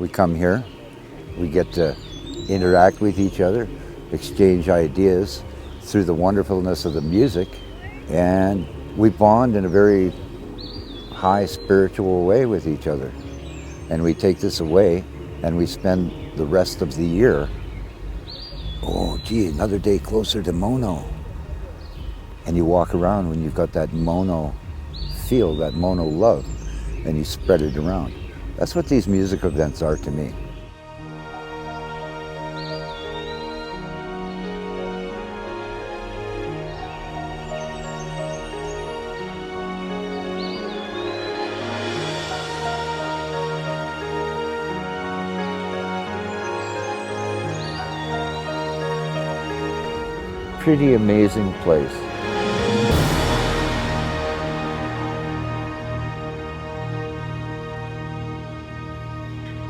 We come here, we get to interact with each other, exchange ideas through the wonderfulness of the music, and we bond in a very high spiritual way with each other. And we take this away and we spend the rest of the year, oh gee, another day closer to Mono. And you walk around when you've got that Mono feel, that Mono love, and you spread it around. That's what these music events are to me. Pretty amazing place.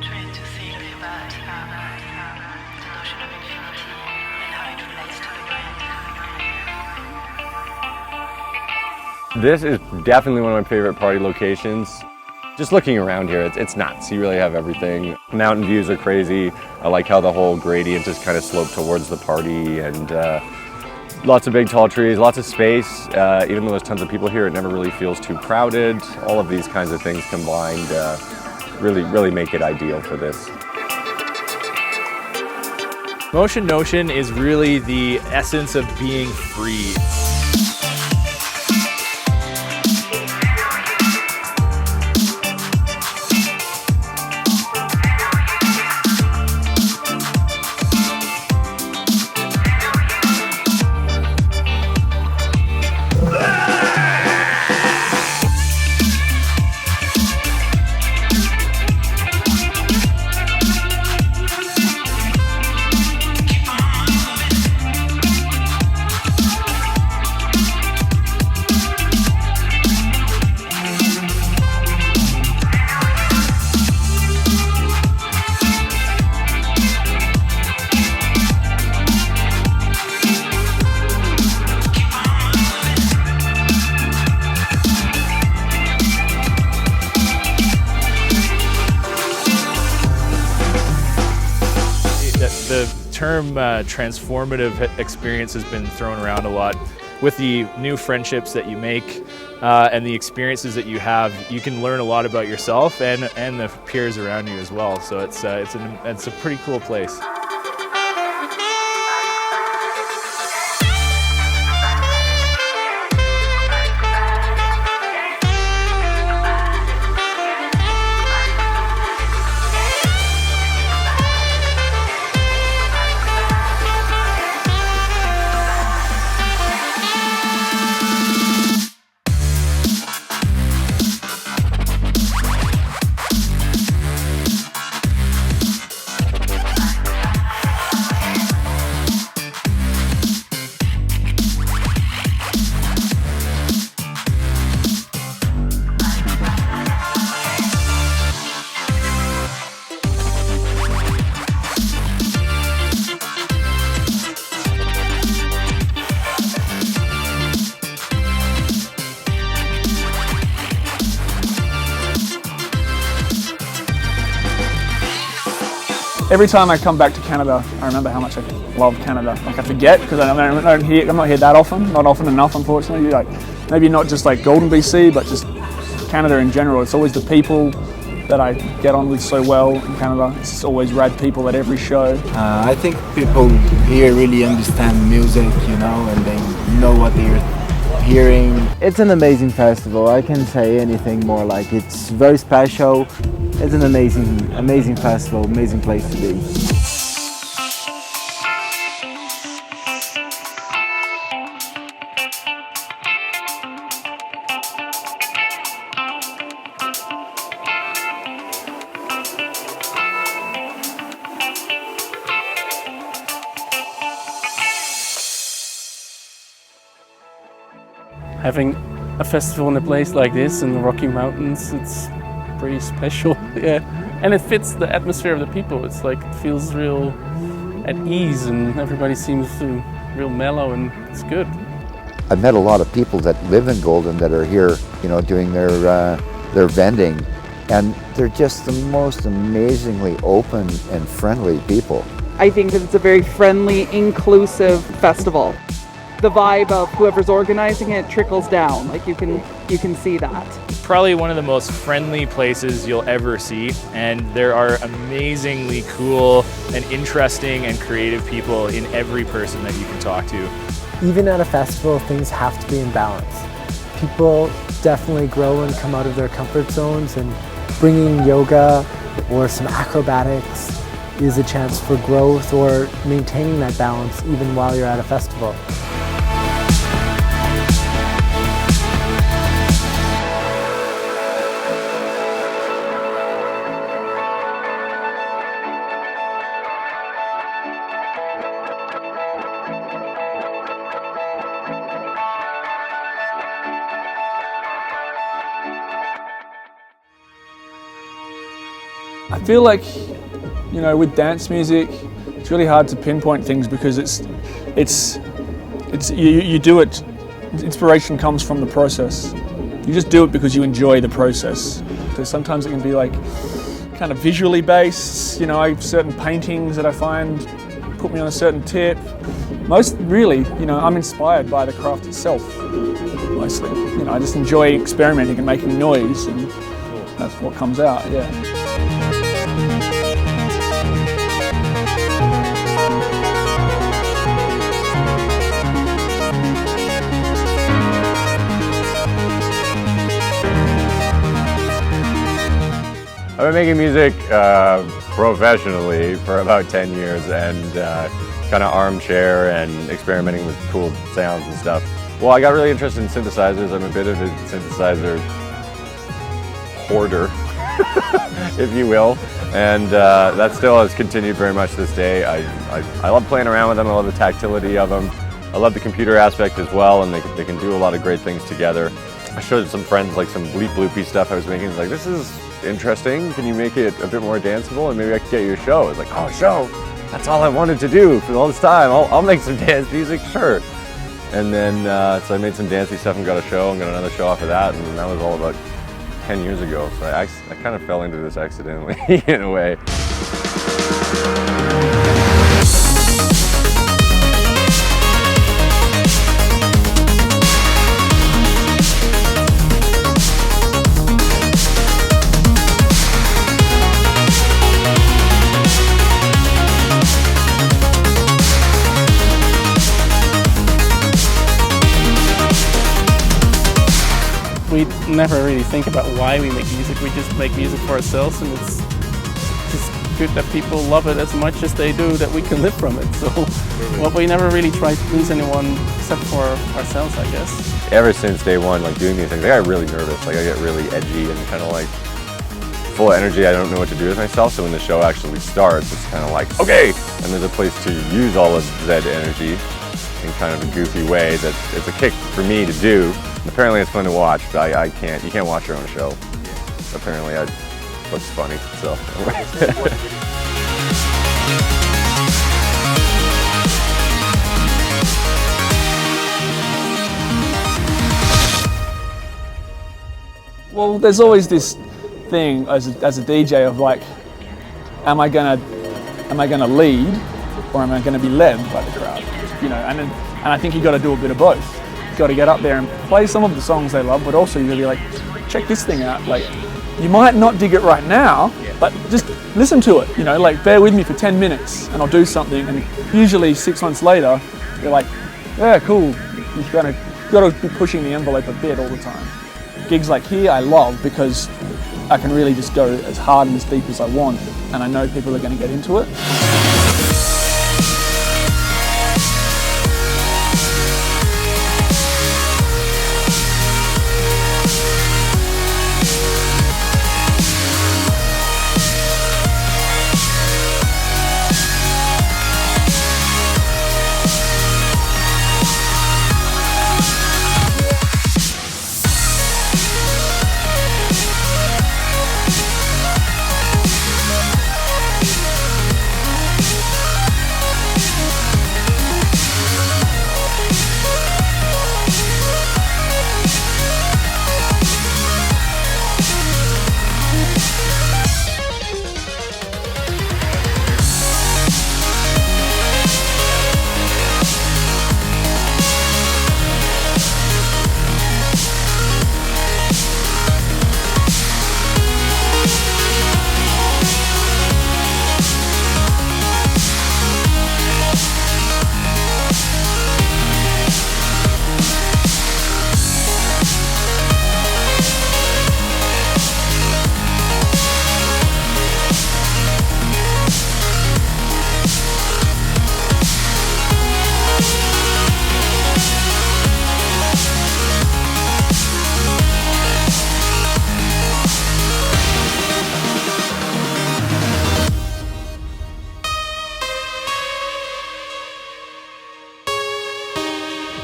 Trying to think about the notion of infinity and how it relates to the grand. This is definitely one of my favorite party locations. Just looking around here, it's nuts. You really have everything. Mountain views are crazy. I like how the whole gradient is kind of sloped towards the party, and lots of big tall trees, lots of space. Even though there's tons of people here, it never really feels too crowded. All of these kinds of things combined really make it ideal for this. Motion Notion is really the essence of being free. The term transformative experience has been thrown around a lot. With the new friendships that you make and the experiences that you have, you can learn a lot about yourself and the peers around you as well. So it's a pretty cool place. Every time I come back to Canada, I remember how much I love Canada. Like I forget because I'm not here that often, not often enough, unfortunately. Like maybe not just like Golden BC, but just Canada in general. It's always the people that I get on with so well in Canada. It's always rad people at every show. I think people here really understand music, you know, and they know what they're hearing. It's an amazing festival. I can't say anything more. Like it's very special. It's an amazing festival, amazing place to be. Having a festival in a place like this in the Rocky Mountains, it's pretty special, yeah. And it fits the atmosphere of the people. It's like, it feels real at ease and everybody seems real mellow and it's good. I've met a lot of people that live in Golden that are here, you know, doing their vending, And they're just the most amazingly open and friendly people. I think that it's a very friendly, inclusive festival. The vibe of whoever's organizing it trickles down. Like you can see that. Probably one of the most friendly places you'll ever see, and there are amazingly cool and interesting and creative people in every person that you can talk to. Even at a festival, things have to be in balance. People definitely grow and come out of their comfort zones, and bringing yoga or some acrobatics is a chance for growth or maintaining that balance even while you're at a festival. I feel like, you know, with dance music, it's really hard to pinpoint things because you do it. Inspiration comes from the process. You just do it because you enjoy the process. So sometimes it can be like kind of visually based. You know, I have certain paintings that I find put me on a certain tip. Most really, you know, I'm inspired by the craft itself. Mostly, you know, I just enjoy experimenting and making noise, and that's what comes out. Yeah. I've been making music professionally for about 10 years and kind of armchair and experimenting with cool sounds and stuff. Well, I got really interested in synthesizers. I'm a bit of a synthesizer hoarder, if you will, and that still has continued very much to this day. I love playing around with them. I love the tactility of them. I love the computer aspect as well, and they can do a lot of great things together. I showed some friends like some bleep bloopy stuff I was making. It's like, this is interesting. Can you make it a bit more danceable? And maybe I could get you a show. It's like, oh, show. That's all I wanted to do for all this time. I'll make some dance music, sure. And then, so I made some dancey stuff and got a show and got another show off of that. And that was all about 10 years ago. So I kind of fell into this accidentally in a way. We never really think about why we make music. We just make music for ourselves, and it's just good that people love it as much as they do that we can live from it. So well, we never really try to please anyone except for ourselves, I guess. Ever since day one, like doing these things, I got really nervous. Like I get really edgy and kind of like full of energy. I don't know what to do with myself. So when the show actually starts, it's kind of like, okay, and there's a place to use all of that energy in kind of a goofy way that it's a kick for me to do. Apparently it's fun to watch, but you can't watch your own show. Apparently it looks funny, so. Well, there's always this thing as a DJ of like, am I gonna lead, or am I gonna be led by the crowd? You know, and I think you got to do a bit of both. Got to get up there and play some of the songs they love, but also you got to be like, check this thing out. Like, you might not dig it right now, but just listen to it. You know, like bear with me for 10 minutes, and I'll do something. And usually 6 months later, you're like, yeah, cool. You've got to be pushing the envelope a bit all the time. Gigs like here, I love because I can really just go as hard and as deep as I want, and I know people are going to get into it.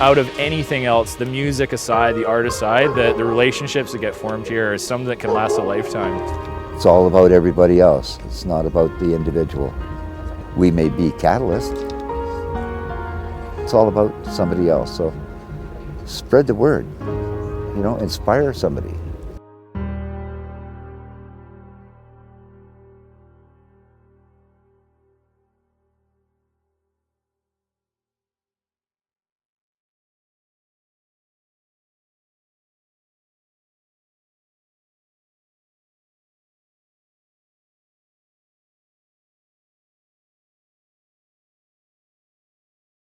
out of anything else, the music aside, the art aside, the relationships that get formed here are something that can last a lifetime. It's all about everybody else. It's not about the individual. We may be catalyst. It's all about somebody else. So spread the word, inspire somebody.